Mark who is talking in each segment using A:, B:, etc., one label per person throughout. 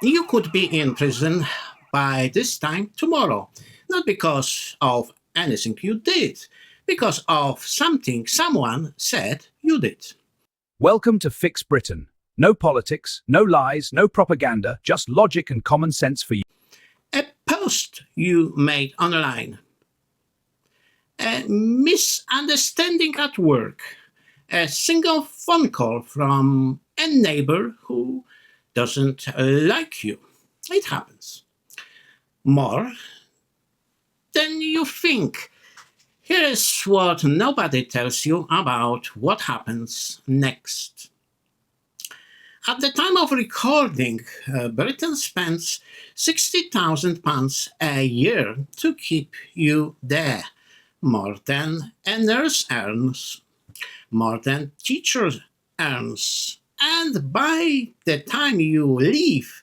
A: You could be in prison by this time tomorrow, not because of anything you did, because of something someone said you did.
B: Welcome to Fix Britain. No politics, no lies, no propaganda, just logic and common sense for you.
A: A post you made online, a misunderstanding at work, a single phone call from a neighbor who doesn't like you. It happens. More than you think. Here is what nobody tells you about what happens next. At the time of recording, Britain spends £60,000 a year to keep you there, more than a nurse earns, more than teacher earns. And by the time you leave,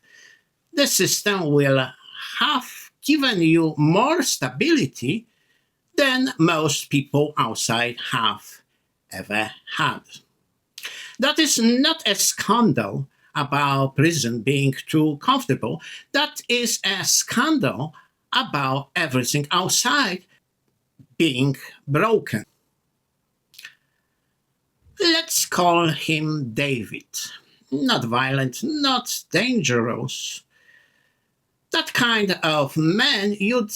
A: the system will have given you more stability than most people outside have ever had. That is not a scandal about prison being too comfortable. That is a scandal about everything outside being broken. Let's call him David. Not violent, not dangerous. That kind of man you'd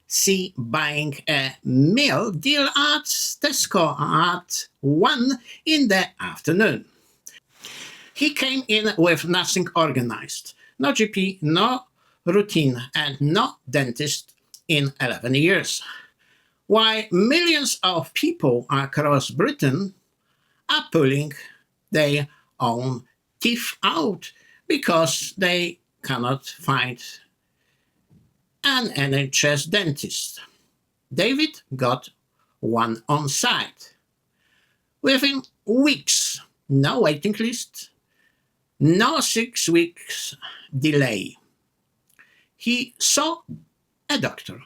A: see buying a meal deal at Tesco at 1 in the afternoon. He came in with nothing organized. No GP, no routine, and no dentist in 11 years. Why millions of people across Britain are pulling their own teeth out because they cannot find an NHS dentist. David got one on site. Within weeks, no waiting list, no 6 weeks delay. He saw a doctor,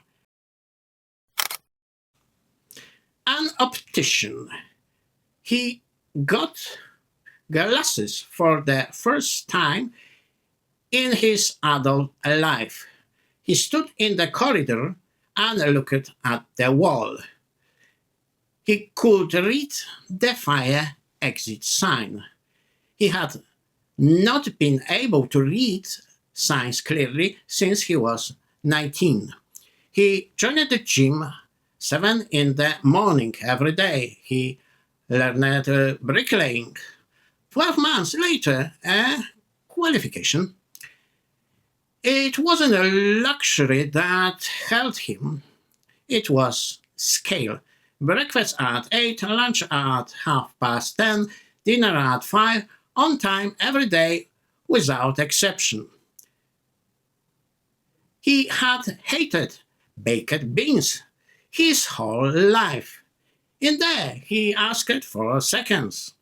A: an optician. He got glasses for the first time in his adult life. He stood in the corridor and looked at the wall. He could read the fire exit sign. He had not been able to read signs clearly since he was 19. He joined the gym 7 in the morning every day. He learned bricklaying. 12 months later, a qualification. It wasn't a luxury that held him. It was scale. Breakfast at 8, lunch at 10:30, dinner at 5, on time every day without exception. He had hated baked beans his whole life. In there, he asked for seconds.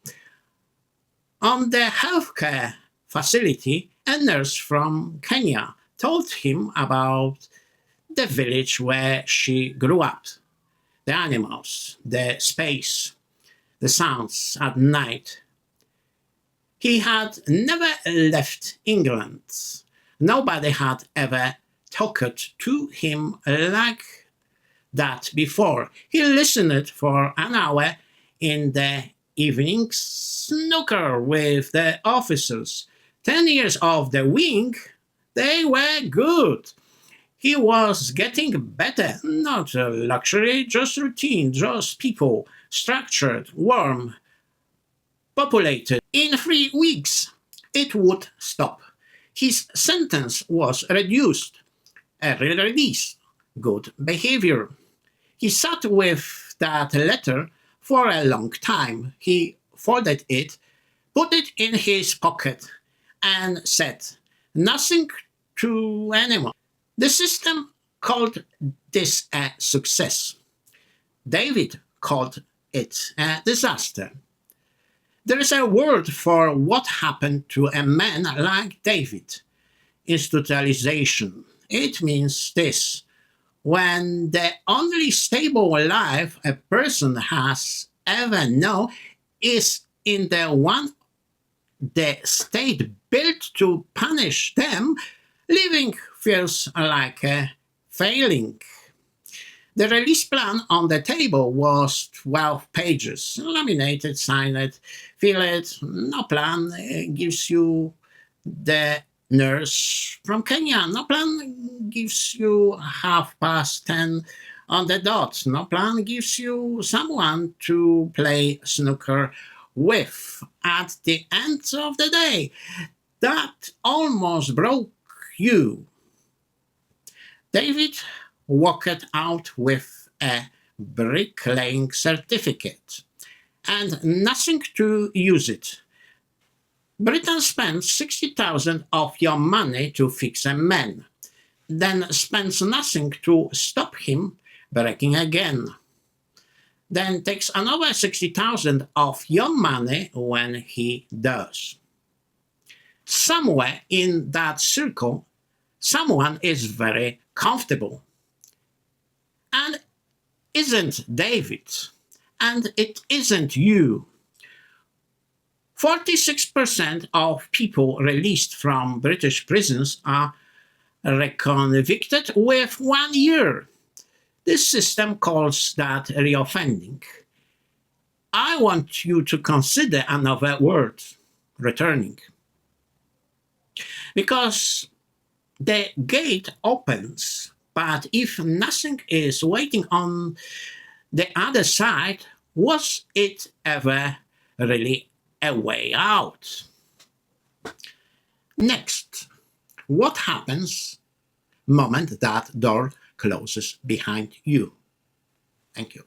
A: On the healthcare facility, a nurse from Kenya told him about the village where she grew up, the animals, the space, the sounds at night. He had never left England. Nobody had ever talked to him like that before. He listened for an hour in the evening snooker with the officers. 10 years of the wing, they were good. He was getting better, not a luxury, just routine, just people, structured, warm, populated. In 3 weeks, it would stop. His sentence was reduced, a release, good behaviour. He sat with that letter for a long time. He folded it, put it in his pocket, and said nothing to anyone. The system called this a success. David called it a disaster. There is a word for what happened to a man like David: institutionalisation. It means this: when the only stable life a person has ever known is in the one the state built to punish them, Living feels like a failing. The release plan on the table was 12 pages, laminated, signed, fill it. No plan gives you the nurse from Kenya. No plan gives you 10:30 on the dot. No plan gives you someone to play snooker with at the end of the day. That almost broke you. David walked out with a bricklaying certificate and nothing to use it. Britain spends 60,000 of your money to fix a man, then spends nothing to stop him breaking again. Then takes another 60,000 of your money when he does. Somewhere in that circle, someone is very comfortable. And isn't David. And it isn't you. 46% of people released from British prisons are reconvicted with 1 year. This system calls that reoffending. I want you to consider another word, returning. Because the gate opens, but if nothing is waiting on the other side, was it ever really a way out? Next, what happens moment that door closes behind you? Thank you.